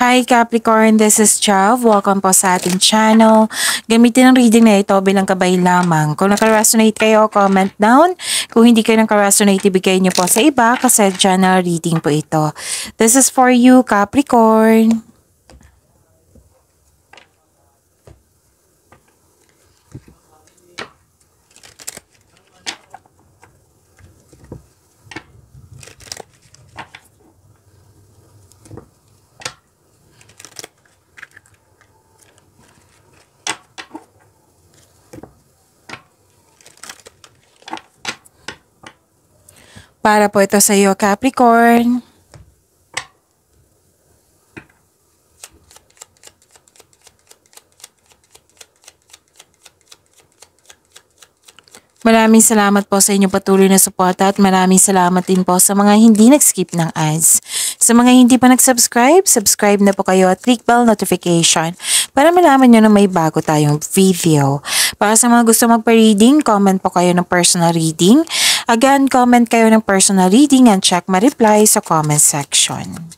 Hi Capricorn, this is Chav. Welcome po sa ating channel. Gamitin ang reading na ito bilang gabay lamang. Kung naka-resonate kayo, comment down. Kung hindi kayo naka-resonate, ibigay niyo po sa iba kasi general reading po ito. This is for you, Capricorn. Para po ito sa iyo, Capricorn. Maraming salamat po sa inyong patuloy na suporta at maraming salamat din po sa mga hindi nag-skip ng ads. Sa mga hindi pa nag-subscribe, subscribe na po kayo at click bell notification para malaman nyo na may bago tayong video. Para sa mga gusto magpa-reading, comment po kayo ng personal reading. Again, comment kayo ng personal reading and check my reply sa comment section.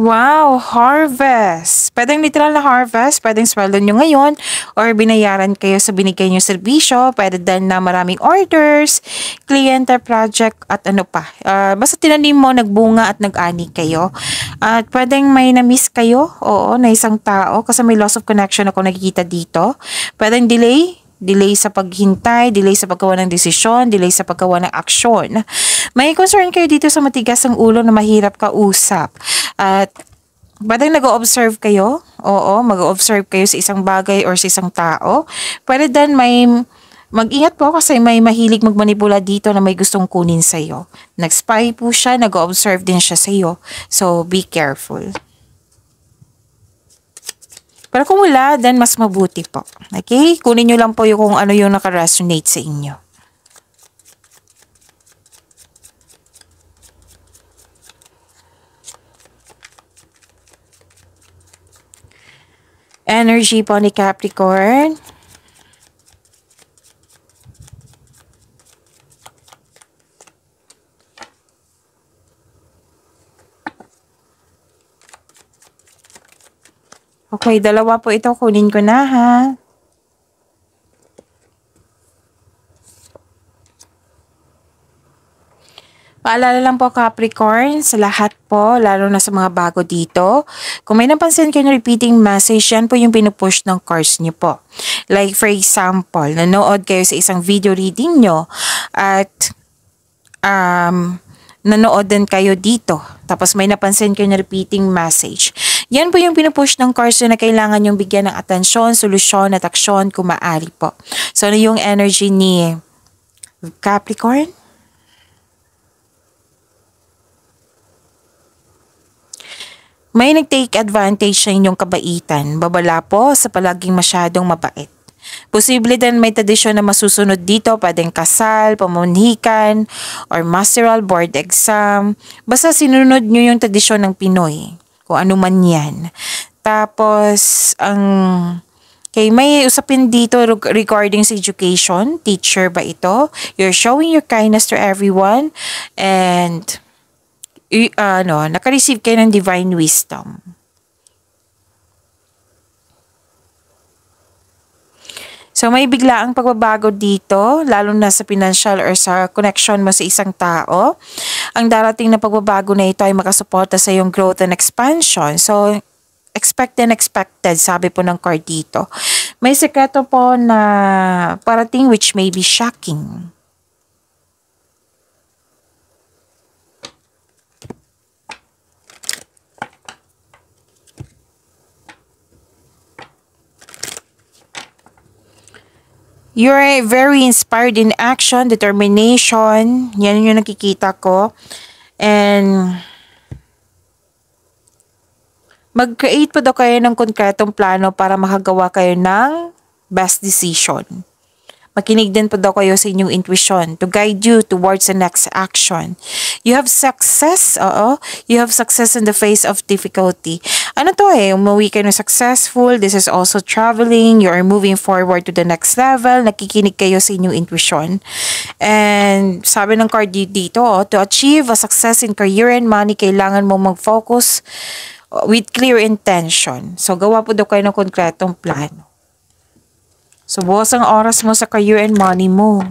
Wow, harvest. Pwedeng literal na harvest, pwedeng sweldo nyo ngayon or binayaran kayo sa binigay nyo serbisyo, pwede din na maraming orders, client or project at ano pa. Basta tinanim mo, nagbunga at nag-ani kayo. At pwedeng may na-miss kayo, oo, na isang tao kasi may loss of connection ako nakikita dito. Pwedeng delay sa paghintay, delay sa paggawa ng desisyon, delay sa paggawa ng aksyon. May concern kayo dito sa matigas ang ulo na mahirap kausap. At pwedeng nag-o-observe kayo, oo, mag-o-observe kayo sa isang bagay or sa isang tao. Pwede din mag-ingat po kasi may mahilig magmanipula dito na may gustong kunin sa'yo. Nag-spy po siya, nag-o-observe din siya sa'yo. So, be careful. Pero kung wala, then mas mabuti po. Okay? Kunin nyo lang po yung kung ano yung naka-resonate sa inyo. Energy po ni Capricorn. Okay, dalawa po ito. Kunin ko na ha. Paalala lang po Capricorn, sa lahat po, lalo na sa mga bago dito. Kung may napansin kayo na repeating message, yan po yung pinupush ng cards niyo po. Like for example, nanood kayo sa isang video reading nyo at nanood din kayo dito. Tapos may napansin kayo na repeating message. Yan po yung pinupush ng cards na kailangan yung bigyan ng atensyon, solusyon at aksyon kung maaari po. So ano yung energy ni Capricorn? May nag-take advantage sa inyong kabaitan. Babala po sa palaging masyadong mabait. Posible din may tradisyon na masusunod dito. Pwedeng kasal, pamunhikan, or masteral board exam. Basta sinunod nyo yung tradisyon ng Pinoy. Kung ano man yan. Tapos, may usapin dito regarding sa education. Teacher ba ito? You're showing your kindness to everyone. And naka-receive kayo ng divine wisdom. So, may biglaang pagbabago dito, lalo na sa financial or sa connection mo sa isang tao. Ang darating na pagbabago na ito ay makasuporta sa iyong growth and expansion. So, expected and expected, sabi po ng card dito. May sekreto po na parating which may be shocking. You're very inspired in action, determination. Yan yung nakikita ko. And mag-create po daw kayo ng konkretong plano para makagawa kayo ng best decision. Makinig din po daw kayo sa inyong intuition to guide you towards the next action. You have success, you have success in the face of difficulty. Ano to umuwi kayo na successful, this is also traveling, you are moving forward to the next level, nakikinig kayo sa inyong intuition. And sabi ng card dito, to achieve a success in career and money, kailangan mo mag-focus with clear intention. So, gawa po daw kayo ng konkretong plano. So, bukas ang oras mo sa career and money mo.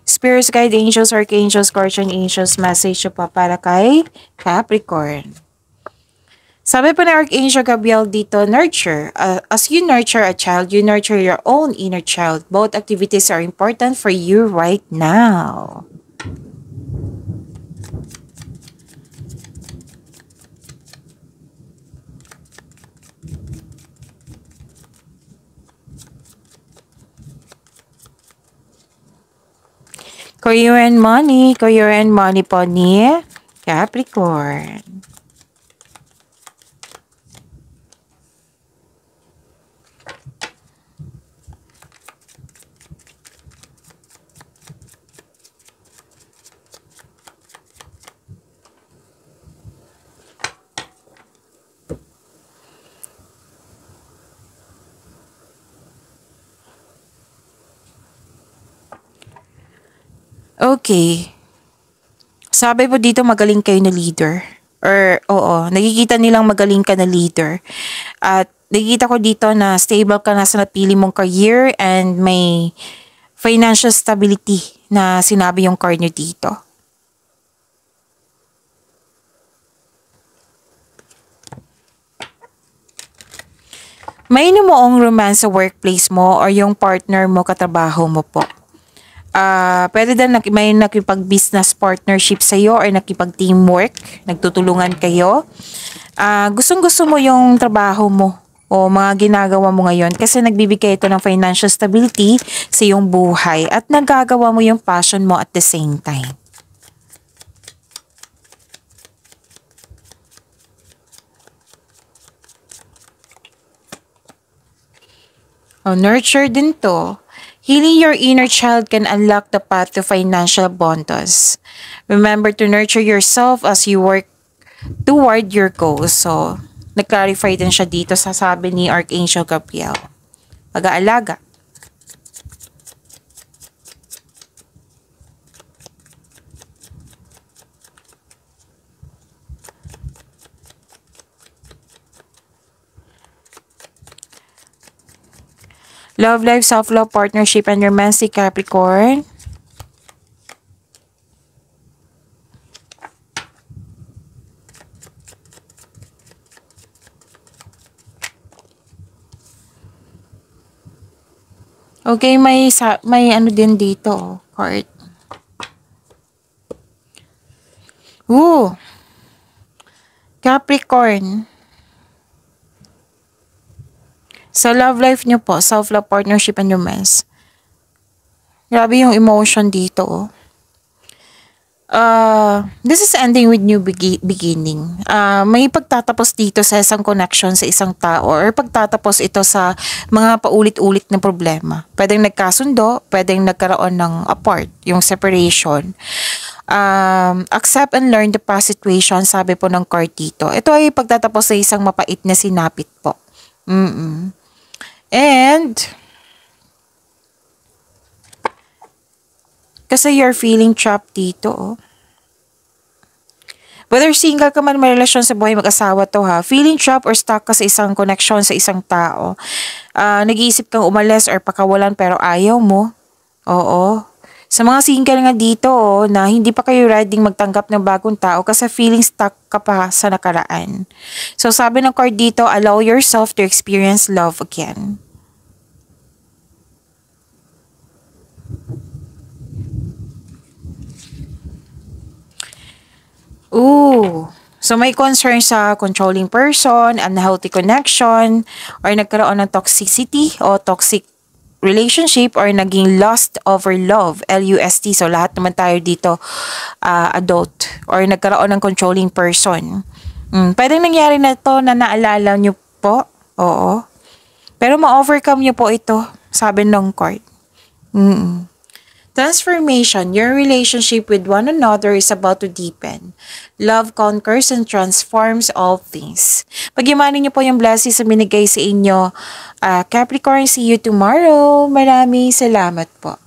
Spirits, guide angels, archangels, guardian angels, message pa para kay Capricorn. Sabi po ni Archangel Gabriel dito, nurture. As you nurture a child, you nurture your own inner child. Both activities are important for you right now. Career and money po ni Capricorn. Okay. Sabi po dito magaling kayo na leader. Or, nakikita nilang magaling ka na leader. At nakikita ko dito na stable ka na sa napili mong career and may financial stability na sinabi yung card nyo dito. May inumoong romance sa workplace mo or yung partner mo, katrabaho mo po. Pwede din may nakipag-business partnership sa iyo or nakipag-teamwork, nagtutulungan kayo. Gustong-gusto mo yung trabaho mo o mga ginagawa mo ngayon kasi nagbibigay ito ng financial stability sa iyong buhay at nagagawa mo yung passion mo at the same time. Nurture din to. Healing your inner child can unlock the path to financial abundance. Remember to nurture yourself as you work toward your goals. So, nag-clarify din siya dito sa sabi ni Archangel Gabriel. Pag-aalaga. Love life, self-love, partnership, and romantic, Capricorn. Okay, may ano din dito, card. Capricorn. Sa love life nyo po, self-love, partnership, and romance. Grabe yung emotion dito. This is ending with new beginning. May pagtatapos dito sa isang connection sa isang tao or pagtatapos ito sa mga paulit-ulit na problema. Pwedeng nagkasundo, pwedeng nagkaroon ng apart, yung separation. Accept and learn the past situation, sabi po ng card dito. Ito ay pagtatapos sa isang mapait na sinapit po. And kasi you're feeling trapped dito. Whether single ka man, may relasyon sa buhay, mag-asawa to ha. Feeling trapped or stuck ka sa isang connection sa isang tao. Nag-iisip kang umalis or pakawalan pero ayaw mo. Oo. Sa mga single nga dito na hindi pa kayo ready magtanggap ng bagong tao kasi feeling stuck ka pa sa nakaraan. So sabi ng card dito, allow yourself to experience love again. So may concern sa controlling person, unhealthy connection, or nagkaroon ng toxicity o toxic relationship or naging lust over love, L-U-S-T. So, lahat naman tayo dito adult or nagkaroon ng controlling person. Pwedeng nangyari na to na naalala nyo po. Oo. Pero ma-overcome nyo po ito, sabi ng card. Transformation. Your relationship with one another is about to deepen. Love conquers and transforms all things. Pag-imanin niyo po yung blessings na binigay sa inyo. Capricorn, see you tomorrow. Maraming salamat po.